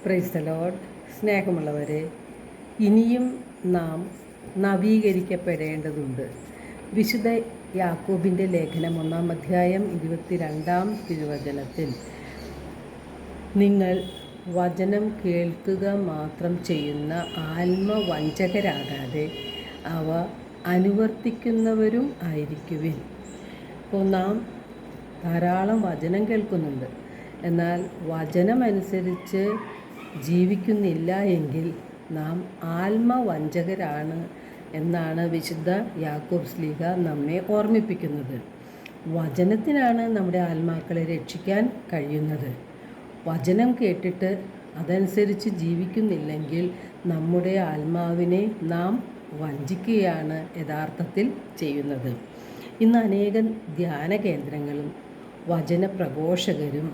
Praise the Lord. സ്നേഹമുള്ളവരെ, ഇനിയും നാം നവീകരിക്കപ്പെടേണ്ടതുണ്ട്. വിശുദ്ധ യാക്കോബിൻ്റെ ലേഖനം 1-ാം അധ്യായം 22-ാം തിരുവചനത്തിൽ, നിങ്ങൾ വചനം കേൾക്കുക മാത്രം ചെയ്യുന്ന ആത്മവഞ്ചകരാകാതെ അവ അനുവർത്തിക്കുന്നവരും ആയിരിക്കുവിൻ. അപ്പോൾ നാം ധാരാളം വചനം കേൾക്കുന്നുണ്ട്, എന്നാൽ വചനമനുസരിച്ച് ജീവിക്കുന്നില്ല എങ്കിൽ നാം ആത്മവഞ്ചകരാണ് എന്നാണ് വിശുദ്ധ യാക്കോബ് ശ്ലീഹ നമ്മെ ഓർമ്മിപ്പിക്കുന്നത്. വചനത്തിനാണ് നമ്മുടെ ആത്മാക്കളെ രക്ഷിക്കാൻ കഴിയുന്നത്. വചനം കേട്ടിട്ട് അതനുസരിച്ച് ജീവിക്കുന്നില്ലെങ്കിൽ നമ്മുടെ ആത്മാവിനെ നാം വഞ്ചിക്കുകയാണ് യഥാർത്ഥത്തിൽ ചെയ്യുന്നത്. ഇന്ന് അനേകം ധ്യാന കേന്ദ്രങ്ങളും വചന പ്രഘോഷകരും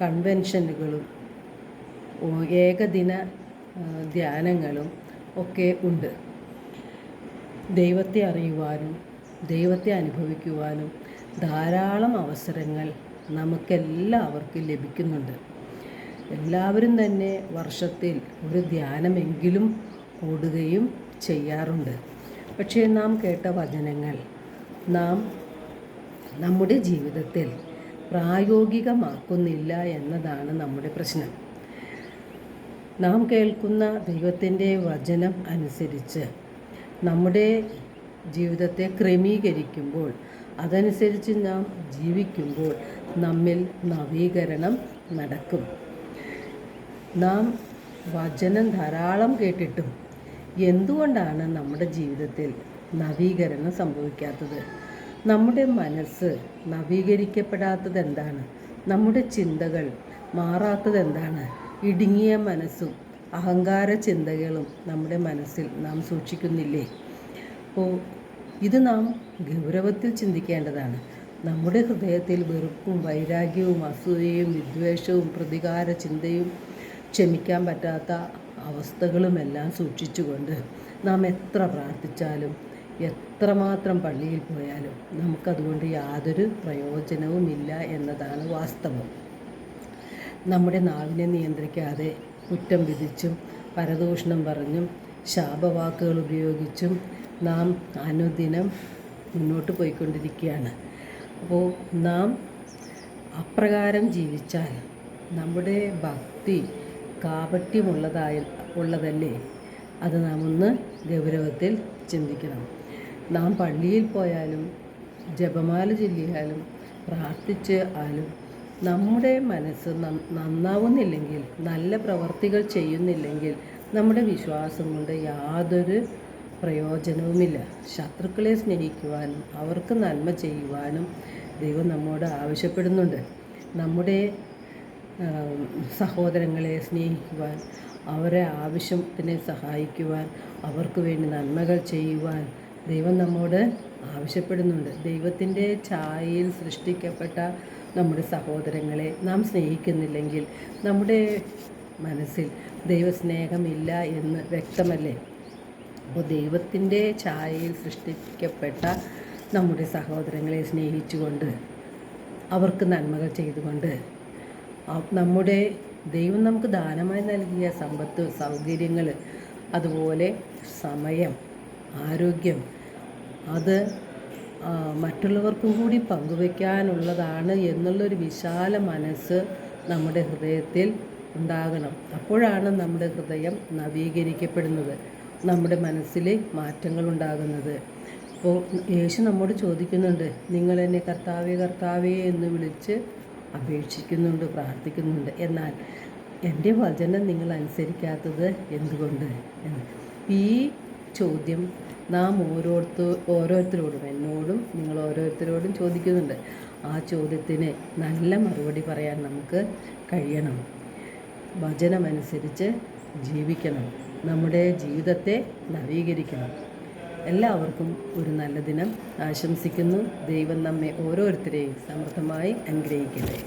കൺവെൻഷനുകളും ഏകദിന ധ്യാനങ്ങളും ഒക്കെ ഉണ്ട്. ദൈവത്തെ അറിയുവാനും ദൈവത്തെ അനുഭവിക്കുവാനും ധാരാളം അവസരങ്ങൾ നമുക്കെല്ലാവർക്കും ലഭിക്കുന്നുണ്ട്. എല്ലാവരും തന്നെ വർഷത്തിൽ ഒരു ധ്യാനമെങ്കിലും കൂടുകയും ചെയ്യാറുണ്ട്. പക്ഷേ നാം കേട്ട വചനങ്ങൾ നാം നമ്മുടെ ജീവിതത്തിൽ പ്രായോഗികമാക്കുന്നില്ല എന്നതാണ് നമ്മുടെ പ്രശ്നം. നാം കേൾക്കുന്ന ദൈവത്തിൻ്റെ വചനം അനുസരിച്ച് നമ്മുടെ ജീവിതത്തെ ക്രമീകരിക്കുമ്പോൾ, അതനുസരിച്ച് നാം ജീവിക്കുമ്പോൾ നമ്മിൽ നവീകരണം നടക്കും. നാം വചനം ധാരാളം കേട്ടിട്ടും എന്തുകൊണ്ടാണ് നമ്മുടെ ജീവിതത്തിൽ നവീകരണം സംഭവിക്കാത്തത്? നമ്മുടെ മനസ്സ് നവീകരിക്കപ്പെടാത്തത് എന്താണ്? നമ്മുടെ ചിന്തകൾ മാറാത്തത് എന്താണ്? ഇടുങ്ങിയ മനസ്സും അഹങ്കാര ചിന്തകളും നമ്മുടെ മനസ്സിൽ നാം സൂക്ഷിക്കുന്നില്ലേ? അപ്പോൾ ഇത് നാം ഗൗരവത്തിൽ ചിന്തിക്കേണ്ടതാണ്. നമ്മുടെ ഹൃദയത്തിൽ വെറുപ്പും വൈരാഗ്യവും അസൂയയും വിദ്വേഷവും പ്രതികാര ചിന്തയും ക്ഷമിക്കാൻ പറ്റാത്ത അവസ്ഥകളുമെല്ലാം സൂക്ഷിച്ചുകൊണ്ട് നാം എത്ര പ്രാർത്ഥിച്ചാലും എത്രമാത്രം പള്ളിയിൽ പോയാലും നമുക്കതുകൊണ്ട് യാതൊരു പ്രയോജനവുമില്ല എന്നതാണ് വാസ്തവം. നമ്മുടെ നാവിനെ നിയന്ത്രിക്കാതെ കുറ്റം വിധിച്ചും പരദൂഷണം പറഞ്ഞും ശാപവാക്കുകൾ ഉപയോഗിച്ചും നാം അനുദിനം മുന്നോട്ട് പോയിക്കൊണ്ടിരിക്കുകയാണ്. അപ്പോൾ നാം അപ്രകാരം ജീവിച്ചാൽ നമ്മുടെ ഭക്തി ഉള്ളതല്ലേ? അത് നാം ഒന്ന് ഗൗരവത്തിൽ ചിന്തിക്കണം. നാം പള്ളിയിൽ പോയാലും ജപമാല ചൊല്ലിയാലും പ്രാർത്ഥിച്ച് ആലും നമ്മുടെ മനസ്സ് നന്നാവുന്നില്ലെങ്കിൽ, നല്ല പ്രവർത്തികൾ ചെയ്യുന്നില്ലെങ്കിൽ നമ്മുടെ വിശ്വാസം കൊണ്ട് യാതൊരു പ്രയോജനവുമില്ല. ശത്രുക്കളെ സ്നേഹിക്കുവാനും അവർക്ക് നന്മ ചെയ്യുവാനും ദൈവം നമ്മോട് ആവശ്യപ്പെടുന്നുണ്ട്. നമ്മുടെ സഹോദരങ്ങളെ സ്നേഹിക്കുവാൻ, അവരെ ആവശ്യത്തിന് സഹായിക്കുവാൻ, അവർക്ക് വേണ്ടി നന്മകൾ ചെയ്യുവാൻ ദൈവം നമ്മോട് ആവശ്യപ്പെടുന്നുണ്ട്. ദൈവത്തിൻ്റെ ഛായയിൽ സൃഷ്ടിക്കപ്പെട്ട നമ്മുടെ സഹോദരങ്ങളെ നാം സ്നേഹിക്കുന്നില്ലെങ്കിൽ നമ്മുടെ മനസ്സിൽ ദൈവസ്നേഹമില്ല എന്ന് വ്യക്തമല്ലേ? അപ്പോൾ ദൈവത്തിൻ്റെ ഛായയിൽ സൃഷ്ടിക്കപ്പെട്ട നമ്മുടെ സഹോദരങ്ങളെ സ്നേഹിച്ചുകൊണ്ട് അവർക്ക് നന്മകൾ ചെയ്തുകൊണ്ട് നമ്മുടെ ദൈവം നമുക്ക് ദാനമായി നൽകിയ സമ്പത്ത്, സൗകര്യങ്ങൾ, അതുപോലെ സമയം, ആരോഗ്യം, അത് മറ്റുള്ളവർക്കും കൂടി പങ്കുവയ്ക്കാനുള്ളതാണ് എന്നുള്ളൊരു വിശാല മനസ്സ് നമ്മുടെ ഹൃദയത്തിൽ ഉണ്ടാകണം. അപ്പോഴാണ് നമ്മുടെ ഹൃദയം നവീകരിക്കപ്പെടുന്നത്, നമ്മുടെ മനസ്സിൽ മാറ്റങ്ങൾ ഉണ്ടാകുന്നത്. അപ്പോൾ യേശു നമ്മോട് ചോദിക്കുന്നുണ്ട്, നിങ്ങൾ എന്നെ കർത്താവേ കർത്താവേ എന്ന് വിളിച്ച് അപേക്ഷിക്കുന്നുണ്ട്, പ്രാർത്ഥിക്കുന്നുണ്ട്, എന്നാൽ എൻ്റെ വചനം നിങ്ങൾ അനുസരിക്കാത്തത് എന്തുകൊണ്ട് എന്ന്. ഈ ചോദ്യം നാം ഓരോരുത്തരോടും, എന്നോടും നിങ്ങൾ ഓരോരുത്തരോടും ചോദിക്കുന്നുണ്ട്. ആ ചോദ്യത്തിന് നല്ല മറുപടി പറയാൻ നമുക്ക് കഴിയണം. വചനമനുസരിച്ച് ജീവിക്കണം, നമ്മുടെ ജീവിതത്തെ നവീകരിക്കണം. എല്ലാവർക്കും ഒരു നല്ല ദിനം ആശംസിക്കുന്നു. ദൈവം നമ്മെ ഓരോരുത്തരെയും സമൃദ്ധമായി അനുഗ്രഹിക്കട്ടെ.